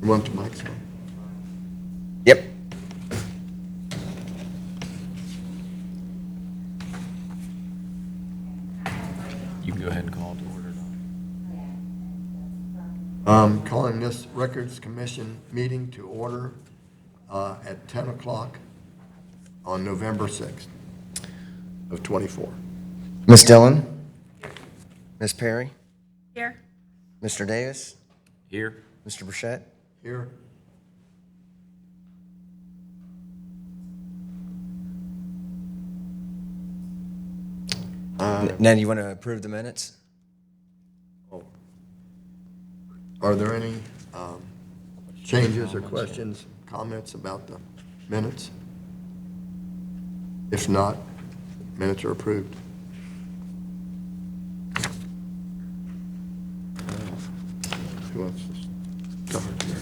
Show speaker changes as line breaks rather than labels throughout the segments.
You want the mic on?
Yep.
You can go ahead and call to order.
Calling this Records Commission meeting to order at 10 o'clock on November 6th of '24.
Ms. Dillon? Ms. Perry?
Here.
Mr. Davis?
Here.
Mr. Burchett?
Here,
Now, do you want to approve the minutes?
are there any changes or questions, comments about the minutes? If not, minutes are approved. Who wants to start here?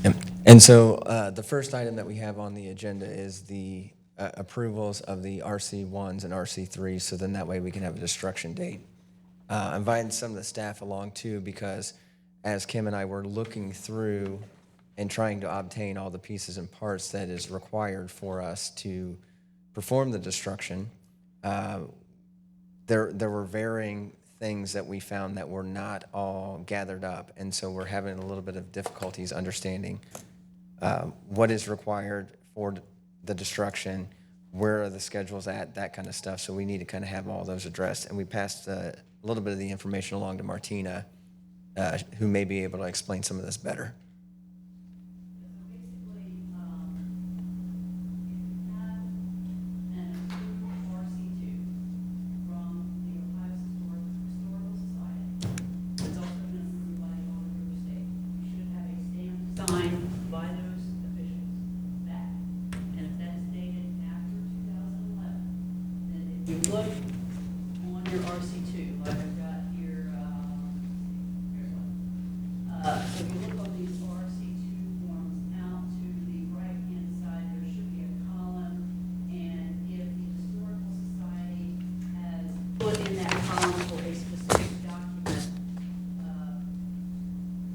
Yep. And so the first item that we have on the agenda is the approvals of the RC1s and RC3s, so then that way we can have a destruction date. I invited some of the staff along too because as Kim and I were looking through and trying to obtain all the pieces and parts that is required for us to perform the destruction, there were varying things that we found that were not all gathered up, and so we're having a little bit of difficulties understanding what is required for the destruction, where are the schedules at, that kind of stuff. So we need to kind of have all those addressed, and we passed a little bit of the information along to Martina, who may be able to explain some of this better.
Signed by those officials back. And if that's dated after 2011, then if you look on your RC2, like I've got here, here's one. So if you look on these RC2 forms out to the right-hand side, there should be a column. And if the Historical Society has put in that column for a specific document,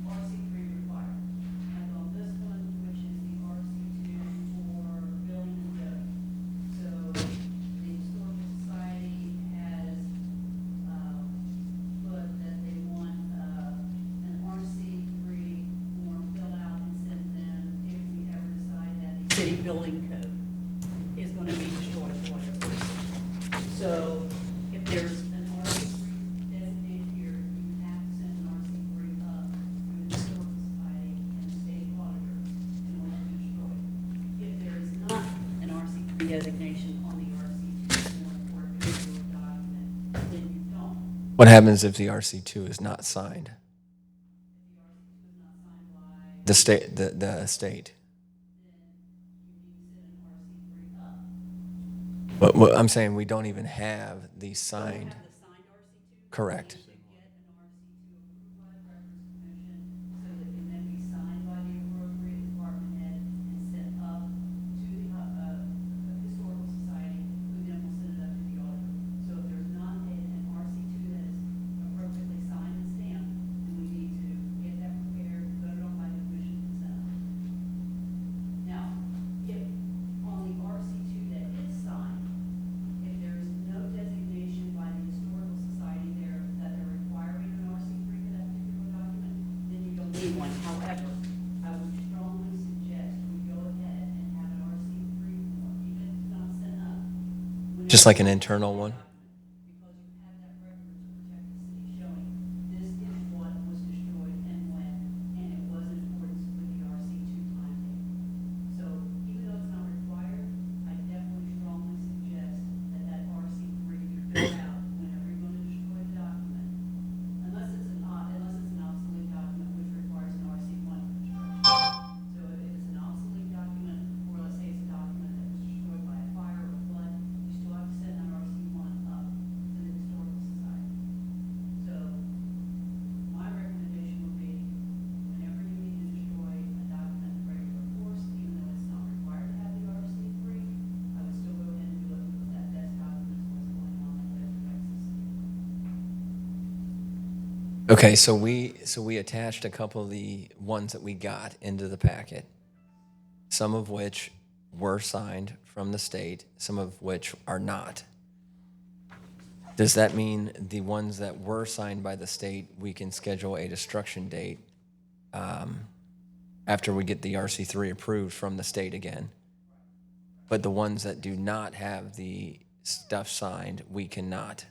RC3 required. Like on this one, which is the RC2 for building and code. So the Historical Society has put that they want an RC3 form filled out and sent them if we ever decide that the city building code is going to be destroyed for whatever reason. So if there's an RC3 designated here, you have to send an RC3 up through the Historical Society and the state auditor in order to destroy it. If there is not an RC3 designation on the RC2 form or a particular document, then you don't.
What happens if the RC2 is not signed?
If the RC2 is not signed by,
The state, the state.
then you need to send an RC3 up.
What I'm saying, we don't even have the
Don't
signed.
have the signed RC2.
Correct.
Then you should get an RC2 approved by the Records Commission so that it can then be signed by the appropriate department head and sent up to the Historical Society, who then will send it up to the auditor. So if there's not an RC2 that is appropriately signed and stamped, then we need to get that prepared, voted on by the commission and sent up. Now, if on the RC2 that is signed, if there is no designation by the Historical Society there that they're requiring an RC3 for that particular document, then you don't need one. However, I would strongly suggest we go ahead and have an RC3 form, even if it's not sent up.
Just like an internal one?
Because you have that record to protect the city showing this is what was destroyed and when, and it was in accordance with the RC2 timetable. So even though it's not required, I definitely strongly suggest that that RC3 be filled out whenever you're going to destroy the document, unless it's an obsolete document which requires an RC1 for destruction. So if it's an obsolete document, or let's say it's a document that was destroyed by a fire or a flood, you still have to send an RC1
Okay, so we attached a couple of the ones that we got into the packet, some of which were signed from the state, some of which are not. Does that mean the ones that were signed by the state, we can schedule a destruction date after we get the RC3 approved from the state again? But the ones that do not have the stuff signed, we cannot.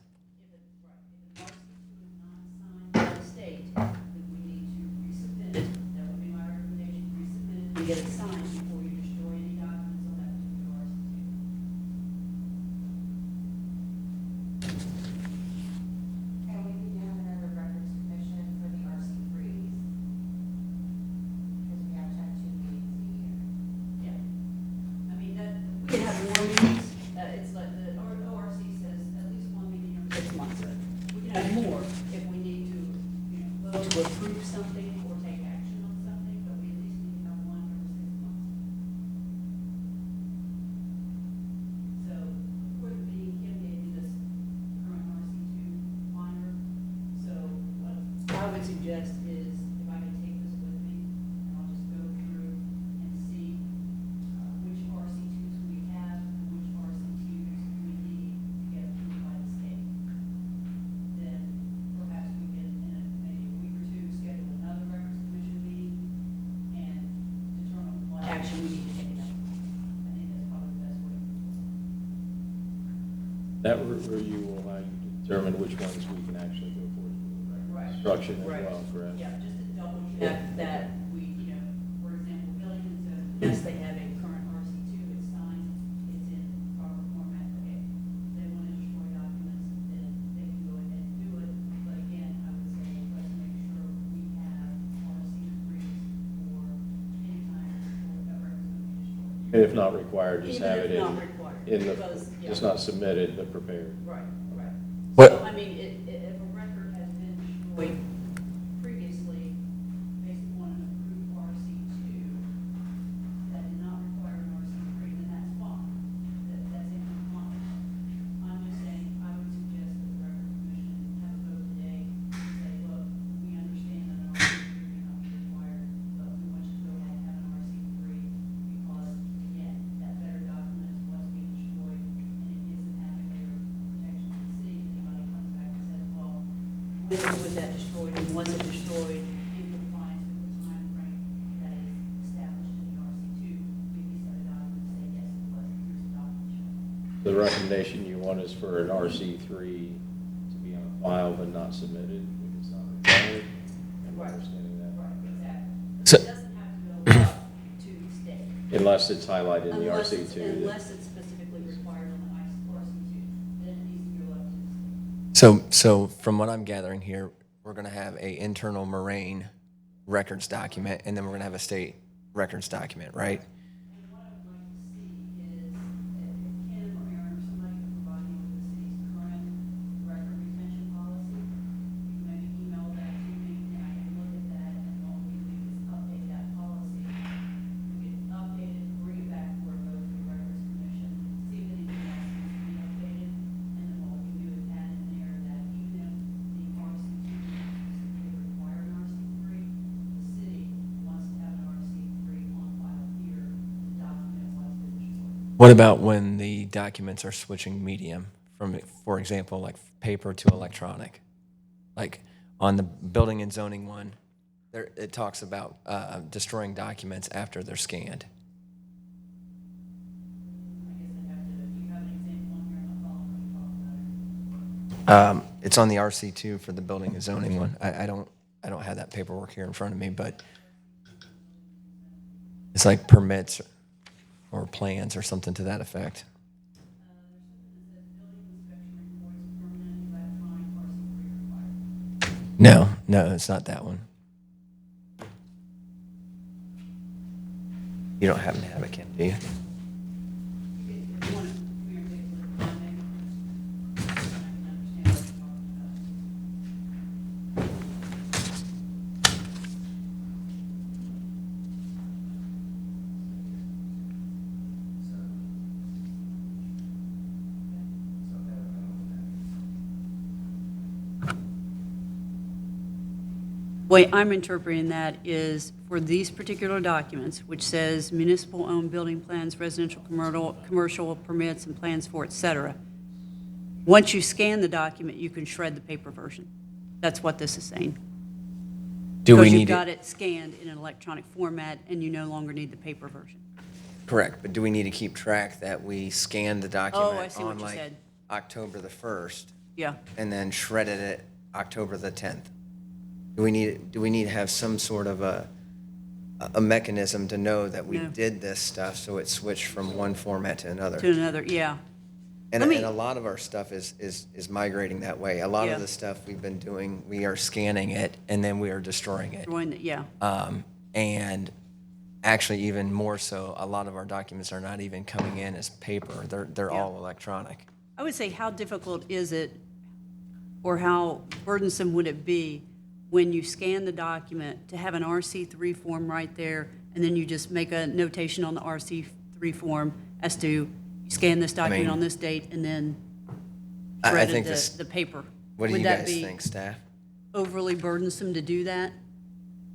By the state, then we need to resubmit it. That would be my recommendation, resubmit it and get it signed before you destroy any documents on that particular RC2.
And we need to have another records commission for the RC3s. Because we have to have 2 meetings a year.
Yeah. I mean, that, we can have more meetings, it's like the ORC says at least 1 meeting every 6 months. We can have more if we need to, vote to approve something or take action on something, but we at least need to have 1 every 6 months. So, for the meeting, Kim gave me this current RC2 binder, so what I would suggest is if I could take this with me, and I'll just go through and see which RC2s we have and which RC2s we need to get approved by the state. Then perhaps we can, in maybe a week or 2, schedule another records commission meeting and determine what action we need to take up. I think that's probably the best way.
That review will allow you to determine which ones we can actually go for
Right.
construction as
Right.
well, correct?
Yeah, just to double check that we, for example, Billings says, yes, they have a current RC2, it's signed, it's in proper format, okay. If they want to destroy documents, then they can go ahead and do it, but again, I would say, let's make sure we have RC3s for any time before that record's going to be destroyed.
And if not required, just
Even
have
if
it
not required,
in the,
because, yeah.
just not submitted, but prepared.
Right, right.
What-
So, I mean, if a record has been destroyed previously based upon an approved RC2 that did not require an RC3, then that's fine. That's in compliance. I'm just saying, I would suggest that the record commission have a vote today and say, look, we understand that an RC3 may not be required, but we want you to go ahead and have an RC3 because, again, that better documents what's being destroyed and it gives an avenue of protection to the city. If anybody comes back and says, well, when was that destroyed and was it destroyed in compliance with the time frame that is established in the RC2? We can set a document and say, yes, it was, here's the document showing.
The recommendation you want is for an RC3 to be on file but not submitted, if it's not required. Am I
Right.
understanding that?
Right, exactly.
So-
But it doesn't have to go up to the state.
Unless it's highlighted in the
Unless it's-
RC2. that-
Unless it's specifically required on the RC2, then it needs to go up to the state.
So from what I'm gathering here, we're going to have a internal Moraine records document, and then we're going to have a state records document, right?
And what I would like to see is if Kim or Aaron or somebody can provide me with the city's current record retention policy, you can maybe email that to me and I can look at that and what we can do is update that policy. We can update it, bring it back for a vote for the records commission, see if anything else needs to be updated. And then what we can do is add in there that even if the RC2 specifically require an RC3, the city wants to have an RC3 on file here to document what's been destroyed.
What about when the documents are switching medium from, for example, like paper to electronic? Like on the building and zoning one, there, it talks about destroying documents after they're scanned.
I guess I'd have to, do you have an example on here on the phone when you talk about it?
It's on the RC2 for the building and zoning one. I don't have that paperwork here in front of me, but it's like permits or plans or something to that effect.
There's something that says building inspection reports, permanent electronic RC3 required.
No, it's not that one. You don't happen to have it, Kim, do you?
If you want to, we are taking the time, maybe, I can understand what you're talking about. Way I'm interpreting that is for these particular documents, which says municipal-owned building plans, residential, commercial permits, and plans for, et cetera. Once you scan the document, you can shred the paper version. That's what this is saying.
Do we
Because you've
need
got
it?
it scanned in an electronic format, and you no longer need the paper version.
Correct, but do we need to keep track that we scanned the document
Oh, I see what
on
you
like
said.
October the 1st
Yeah.
and then shredded it October the 10th? Do we need to have some sort of a mechanism to know that we
No.
did this stuff so it switched from one format to another?
To another, yeah.
And,
Let me-
and a lot of our stuff is migrating that way. A lot
Yeah.
of the stuff we've been doing, we are scanning it and then we are destroying it.
Yeah.
And actually, even more so, a lot of our documents are not even coming in as paper. They're
Yeah.
all electronic.
I would say, how difficult is it, or how burdensome would it be when you scan the document to have an RC3 form right there, and then you just make a notation on the RC3 form as to, you scan this document
mean,
on this date, and then
I
shredded
think this.
the paper?
What do
Would
you
that
guys
be
think, staff?
overly burdensome to do that?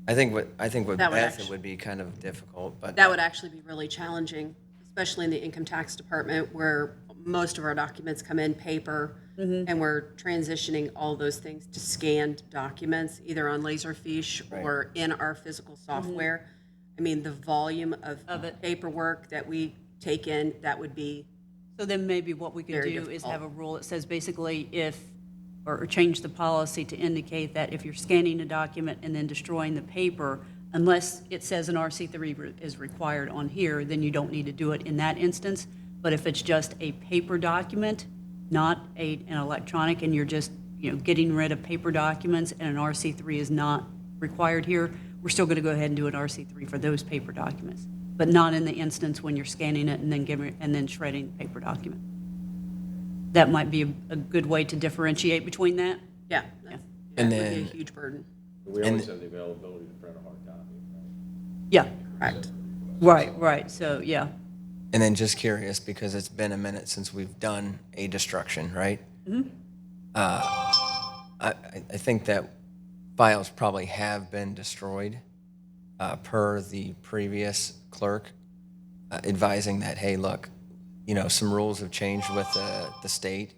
I think with
That would
Beth,
actu-
it would be kind of difficult, but
That would actually be really challenging, especially in the income tax department where most of our documents come in paper and we're transitioning all those things to scanned documents, either on Laserfiche or in our physical software. I mean, the volume of
it.
paperwork that we take in, that would be,
So then maybe what we could
Very
do is
difficult.
have a rule that says basically or change the policy to indicate that if you're scanning a document and then destroying the paper, unless it says an RC3 is required on here, then you don't need to do it in that instance. But if it's just a paper document, not an electronic, and you're just, getting rid of paper documents and an RC3 is not required here, we're still going to go ahead and do an RC3 for those paper documents, but not in the instance when you're scanning it and then shredding the paper document. That might be a good way to differentiate between that.
yeah, that
And
would be a
then-
huge burden.
We always have the availability to print a hard copy, right?
Yeah,
Correct.
right, so, yeah.
and then just curious because it's been a minute since we've done a destruction, right? I think that files probably have been destroyed per the previous clerk advising that, hey, look, some rules have changed with the state,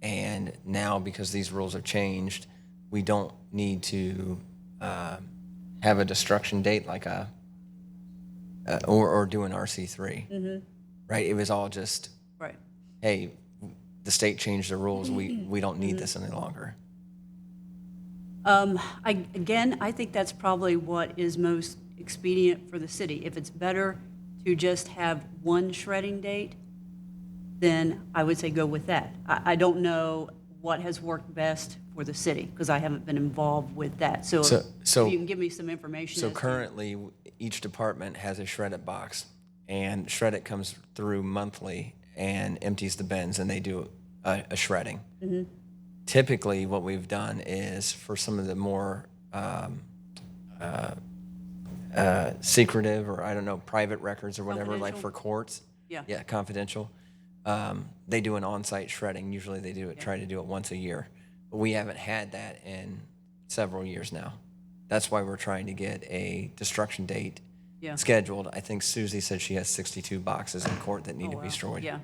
and now because these rules have changed, we don't need to have a destruction date like or do an RC3, right? It was all just,
Right.
hey, the state changed the rules. We don't need this any longer.
I think that's probably what is most expedient for the city. If it's better to just have one shredding date, then I would say go with that. I don't know what has worked best for the city, because I haven't been involved with that. So
So-
if you can give me some information.
So
as to-
currently, each department has a shred it box, and shred it comes through monthly and empties the bins, and they do a shredding. Typically, what we've done is for some of the more secretive or, I don't know, private records or whatever, like
Confidential?
for courts.
Yeah.
Yeah, confidential. They do an on-site shredding. Usually they try to do it once a year. But we haven't had that in several years now. That's why we're trying to get a destruction date
Yeah.
scheduled. I think Susie said she has 62 boxes in court that need to
Oh,
be
wow.
destroyed.
Yeah.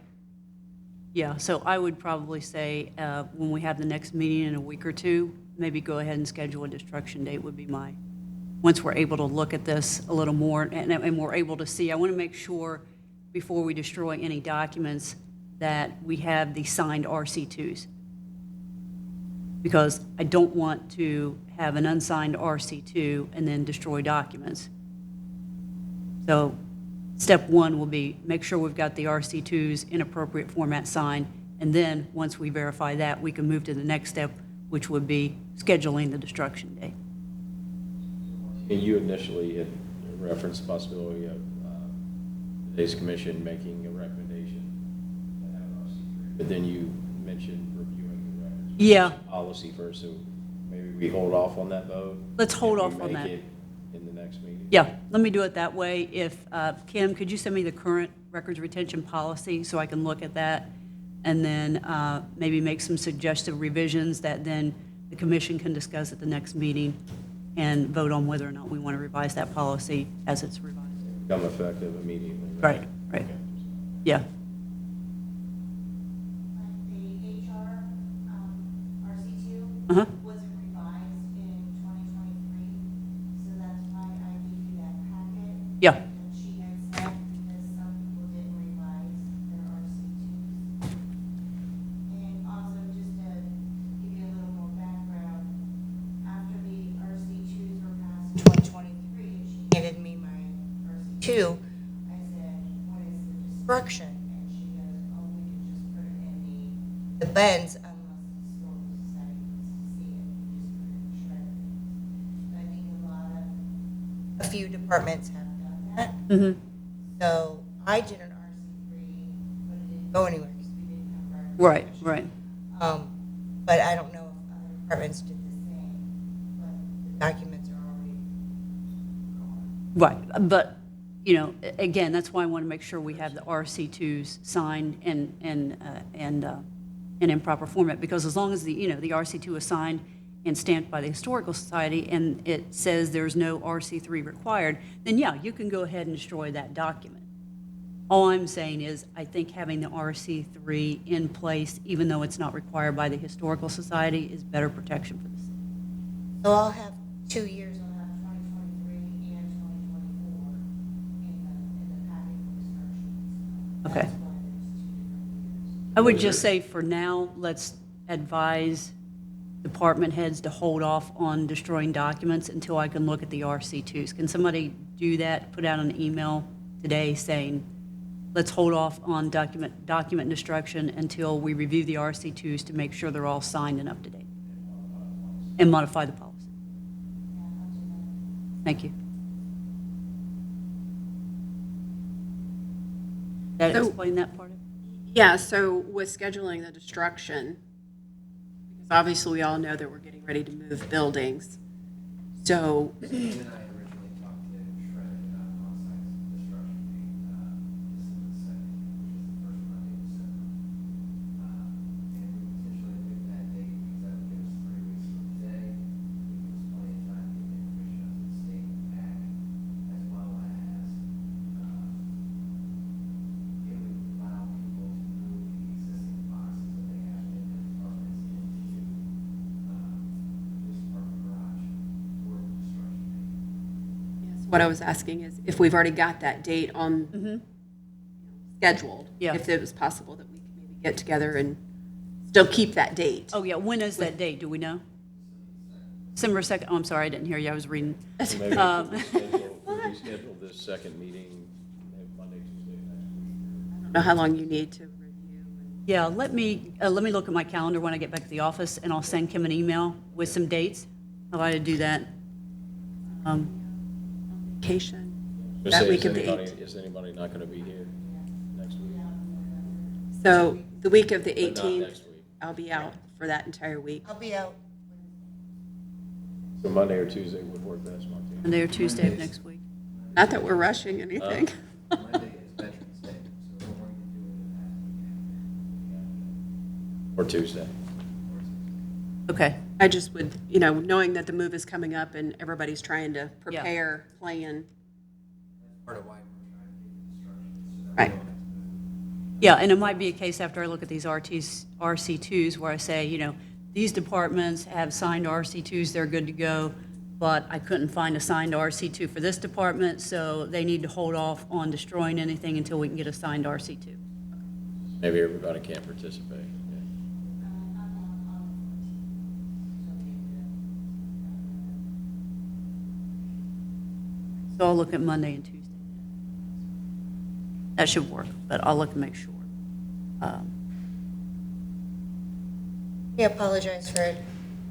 Yeah, so I would probably say, when we have the next meeting in a week or two, maybe go ahead and schedule a destruction date would be once we're able to look at this a little more and we're able to see, I want to make sure before we destroy any documents that we have the signed RC2s. Because I don't want to have an unsigned RC2 and then destroy documents. So step one will be make sure we've got the RC2s in appropriate format signed, and then once we verify that, we can move to the next step, which would be scheduling the destruction date.
And you initially had referenced the possibility of today's commission making a recommendation to have an RC3, but then you mentioned reviewing the records
Yeah.
policy first, so maybe we hold off on that vote?
Let's hold
and
off
we
on
make
that.
it in the next meeting?
Yeah, let me do it that way. If, Kim, could you send me the current records retention policy so I can look at that? And then maybe make some suggestive revisions that then the commission can discuss at the next meeting.
and vote on whether or not we want to revise that policy as it's revised.
Become effective immediately.
Right, right. Yeah,
Like the HR, RC2
Uh-huh.
wasn't revised in 2023, so that's why I gave you that packet.
yeah,
That she had sent, because some people didn't revise their RC2s. And also, just to give you a little more background, after the RC2s were passed in 2023, and she handed me my RC2, I said, what is the destruction? And she goes, oh, we can just put it in the bins unless the historical society wants to see it, we just put it in the shredder. But I think a few departments have done that.
mhm,
So I did an RC3, but it didn't go anywhere because we didn't have records.
right,
commission.
right.
But I don't know if other departments did the same, but the documents are already gone.
Right, but, you know, again, that's why I want to make sure we have the RC2s signed and in proper format, because as long as the, you know, the RC2 is signed and stamped by the Historical Society, and it says there's no RC3 required, then yeah, you can go ahead and destroy that document. All I'm saying is, I think having the RC3 in place, even though it's not required by the Historical Society, is better protection for the city.
So I'll have 2 years, I'll have 2023 and 2024 in the packet for destruction.
Okay.
That's why there's 2 different years.
I would just say for now, let's advise department heads to hold off on destroying documents until I can look at the RC2s. Can somebody do that, put out an email today saying, let's hold off on document destruction until we review the RC2s to make sure they're all signed and up to date? And modify the policy. Thank you. That
So-
explain that part of it?
Yeah, so with scheduling the destruction, because obviously we all know that we're getting ready to move buildings. So,
Steve and I originally talked to Shred about on-site destruction being December 2nd, which is the first Monday in December. And we potentially pick that date because that would give us 3 weeks from today. It gives us plenty of time to get the information out to the state and back, as well as it would allow people to move the existing boxes that they have in their departments into this department garage for the destruction date.
yes, what I was asking is if we've already got that date on scheduled,
Yeah.
if it was possible that we could maybe get together and still keep that date.
Oh, yeah, when is that date, do we know? December 2nd, oh, I'm sorry, I didn't hear you, I was reading.
So maybe we schedule this second meeting maybe Monday, Tuesday next week.
I don't know how long you need to review. and-
Yeah, let me look at my calendar when I get back to the office, and I'll send Kim an email with some dates. I'll try to do that.
Vacation,
Just
that
say,
week
is
of the
anybody-
18th.
Is anybody not going to be here next week?
So the week of the
But not
18th,
next week.
I'll be out for that entire week.
I'll be out.
So Monday or Tuesday would work best, Monday.
Monday or Tuesday of next week.
Not that we're rushing anything.
Monday is Veterans Day, so we're going to do it in that
Or Tuesday.
Okay,
I just would, you know, knowing that the move is coming up and everybody's trying to prepare, plan.
part of why we're trying to get the destruction, so that we
Right.
don't have to move.
yeah, and it might be a case after I look at these RC2s where I say, you know, these departments have signed RC2s, they're good to go, but I couldn't find a signed RC2 for this department, so they need to hold off on destroying anything until we can get a signed RC2.
Maybe everybody can't participate. Yeah.
So I'll look at Monday and Tuesday. That should work, but I'll look and make sure.
We apologize for it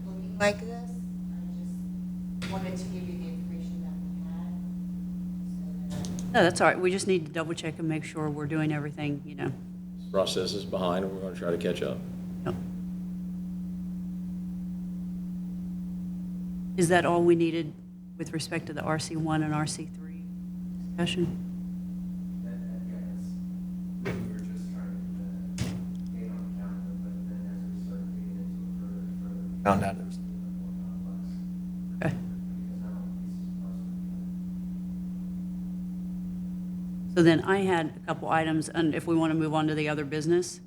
looking like this. I just wanted to give you the information that we had. So that
No, that's all right. We just need to double check and make sure we're doing everything, you know.
This process is behind, and we're going to try to catch up.
Yep. Is that all we needed with respect to the RC1 and RC3 discussion?
We were just trying to get on the calendar, but then as we started digging into it further, found out it was more complex.
Okay.
Because
So then I had a couple items, and if we want to move on to the other business.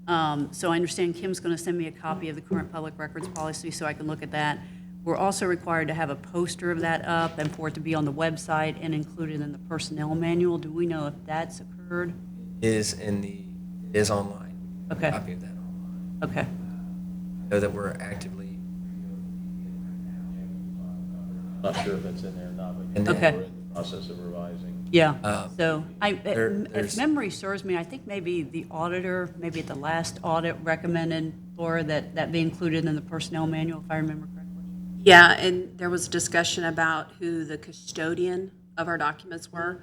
So I understand Kim's going to send me a copy of the current public records policy so I can look at that. We're also required to have a poster of that up and for it to be on the website and included in the personnel manual. Do we know if that's occurred?
It is online.
Okay.
Copy of that online.
Okay,
I know that we're actively,
Not sure if it's in there or not, but
And
then-
we're in the process of revising.
yeah. So if
there's-
memory serves me, I think maybe the auditor, maybe at the last audit recommended, Laura, that be included in the personnel manual, if I remember correctly.
Yeah, and there was a discussion about who the custodian of our documents were.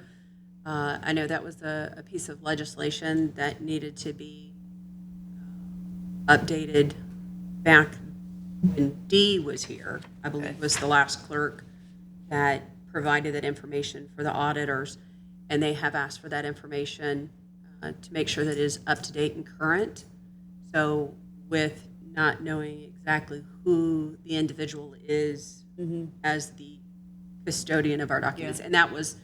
I know that was a piece of legislation that needed to be updated back when Dee was here, I believe was the last clerk that provided that information for the auditors. And they have asked for that information to make sure that it is up to date and current. So with not knowing exactly who the individual is as the custodian of our documents.
Yeah.
And that was,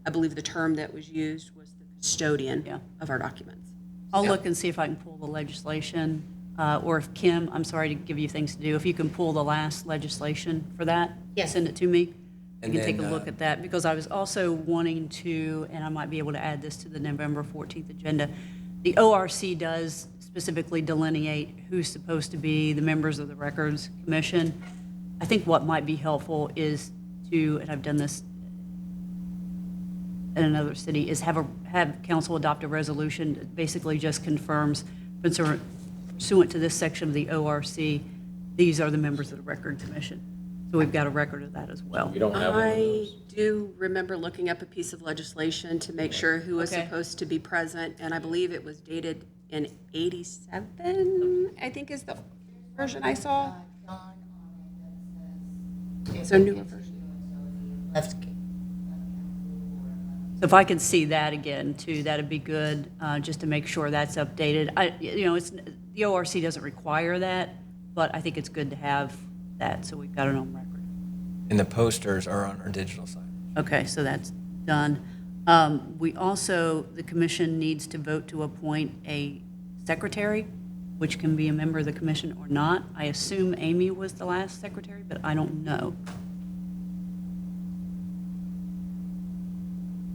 I believe the term that was used was the custodian
Yeah.
of our documents.
I'll look and see if I can pull the legislation, or if Kim, I'm sorry to give you things to do, if you can pull the last legislation for that.
Yes.
Send it to me. You
And
can take a
then,
look at that, because I was also wanting to, and I might be able to add this to the November 14th agenda. The ORC does specifically delineate who's supposed to be the members of the Records Commission. I think what might be helpful is to, and I've done this in another city, is have council adopt a resolution that basically just confirms, pursuant to this section of the ORC, these are the members of the Record Commission. So we've got a record of that as well.
We don't have one of
I
those.
do remember looking up a piece of legislation to make sure who was
Okay.
supposed to be present, and I believe it was dated in '87, I think is the version I saw.
Dawn on it that says.
So newer version.
Left.
So if I could see that again too, that'd be good, just to make sure that's updated. The ORC doesn't require that, but I think it's good to have that, so we've got it on record.
and the posters are on our digital side.
Okay, so that's done. We also, the commission needs to vote to appoint a secretary, which can be a member of the commission or not. I assume Amy was the last secretary, but I don't know.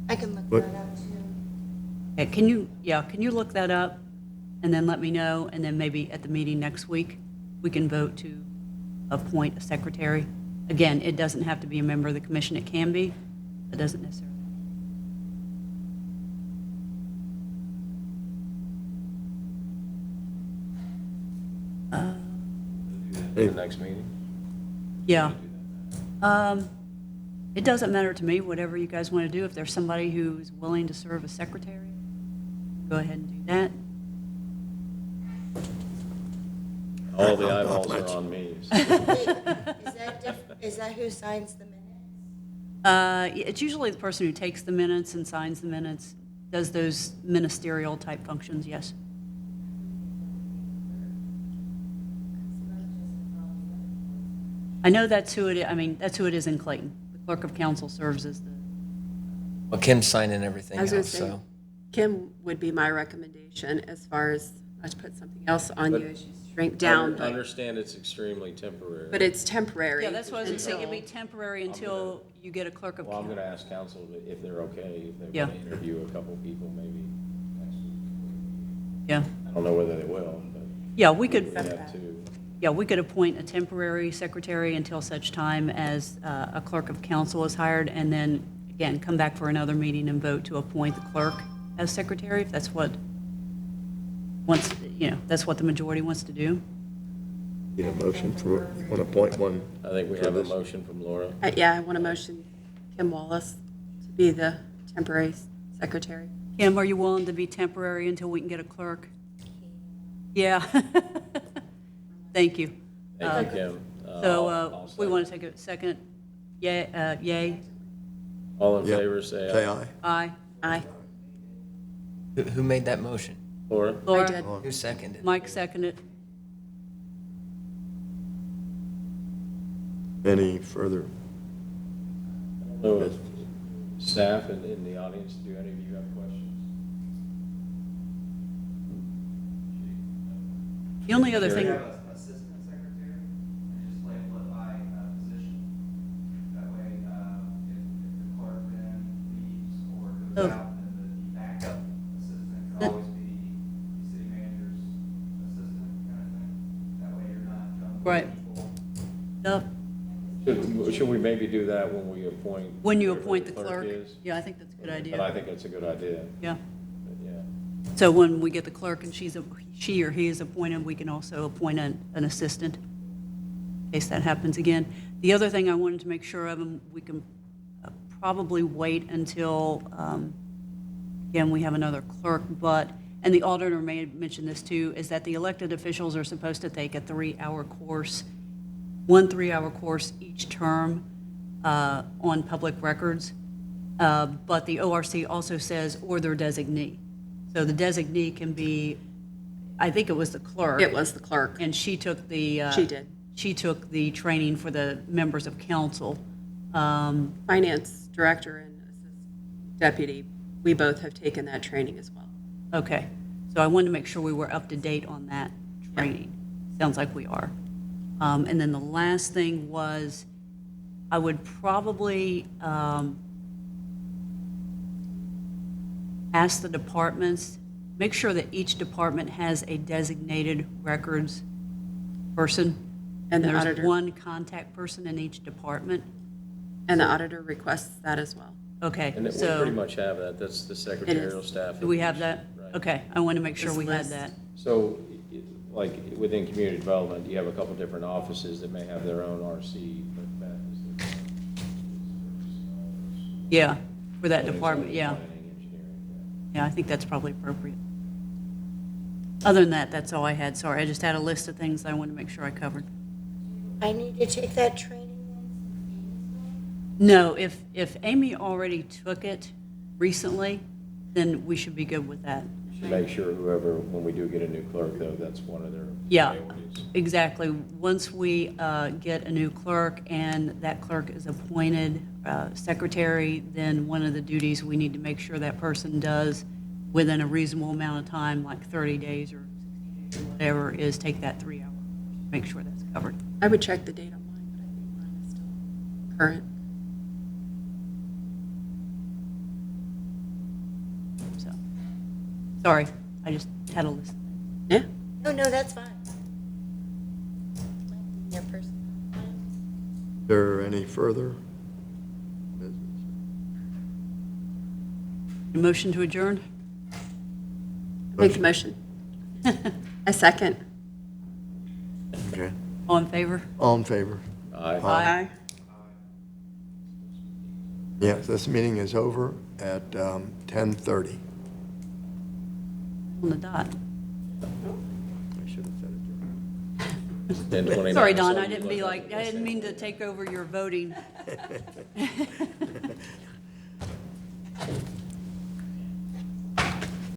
I can look
What?
that up too.
Okay, can you look that up and then let me know? And then maybe at the meeting next week, we can vote to appoint a secretary. Again, it doesn't have to be a member of the commission. It can be, but doesn't necessarily.
The next meeting?
Yeah. It doesn't matter to me, whatever you guys want to do. If there's somebody who's willing to serve as secretary, go ahead and do that.
All the eyeballs are on me.
Is that who signs the minutes?
It's usually the person who takes the minutes and signs the minutes, does those ministerial type functions, yes. I know that's who it is, that's who it is in Clayton. The clerk of council serves as the,
Well, Kim's signing everything
I was gonna
else,
say,
so.
Kim would be my recommendation as far as, I put something else on
But-
you as you shrink down, but
Understand it's extremely temporary.
it's temporary.
yeah, that's what I was gonna say, it'd be
until-
temporary until you get a clerk of
Well, I'm
council.
gonna ask council if they're okay, if they
Yeah.
want to interview a couple people maybe next week.
Yeah,
I don't know whether they will, but
yeah, we
we
could,
have two.
yeah, we could appoint a temporary secretary until such time as a clerk of council is hired, and then, again, come back for another meeting and vote to appoint the clerk as secretary, if that's what that's what the majority wants to do.
Need a motion for, want to appoint one?
I think we have a motion from Laura.
Yeah, I want to motion Kim Wallace to be the temporary secretary.
Kim, are you willing to be temporary until we can get a clerk? Yeah. Thank you.
Thank you, Kim.
So
I'll
we want to
second.
take a second. Yay?
All in
Yep.
favor, say
Say
aye.
aye.
Aye.
Who made that motion?
Laura?
Laura?
did.
Who seconded?
Mike seconded.
Any further?
No, Staff in the audience, do any of you have questions?
The only other thing,
We have an assistant secretary, and just label it by position. That way, if the clerk then leaves or goes
Oh.
out, then the backup assistant can always be the city manager's assistant kind of thing. That way you're not jumping
Right.
people.
Should we maybe do that when we appoint?
when you
whoever
appoint the clerk,
is?
yeah, I think that's a good
But I
idea,
think that's a good idea,
yeah.
but yeah.
So when we get the clerk and she or he is appointed, we can also appoint an assistant, in case that happens again. The other thing I wanted to make sure of, and we can probably wait until, again, we have another clerk, but, and the auditor may have mentioned this too, is that the elected officials are supposed to take a 3-hour course, 1 3-hour course each term on public records. But the ORC also says, or their designee. So the designee can be, I think it was the clerk.
It was the clerk.
And she took the.
She did.
She took the training for the members of council.
Finance director and deputy, we both have taken that training as well.
Okay, so I wanted to make sure we were up to date on that training. Sounds like we are. And then the last thing was, I would probably ask the departments, make sure that each department has a designated records person.
And the
There's
auditor.
one contact person in each department.
And the auditor requests that as well.
Okay,
And we
so.
pretty much have that, that's the secretarial staff.
Do we have that?
Right.
Okay, I want to make sure
This
we had
list.
that.
So, like, within community development, you have a couple different offices that may have their own RC, but that is the.
Yeah, for that
Planning,
department,
zoning,
yeah.
planning, engineering,
Yeah, I think that's probably appropriate. Other than that, that's all I had. Sorry, I just had a list of things I wanted to make sure I covered.
I need to take that training then?
No, if Amy already took it recently, then we should be good with that.
yeah. We should make sure whoever, when we do get a new clerk, though, that's one of their
Yeah,
priorities.
exactly. Once we get a new clerk and that clerk is appointed secretary, then one of the duties we need to make sure that person does within a reasonable amount of time, like 30 days or 60 days or whatever, is take that 3 hour, make sure that's covered.
I would check the date on mine, but I think mine is still current.
So, sorry, I just had a list.
Yeah.
No, that's fine. Your person.
Is there any further business?
A motion to adjourn?
Make the motion. A second.
Okay.
All in favor?
All in favor?
Aye.
Aye.
Yes, this meeting is over at 10:30.
On the dot.
I should have said it.
10:29.
Sorry, Don, I didn't mean to take over your voting.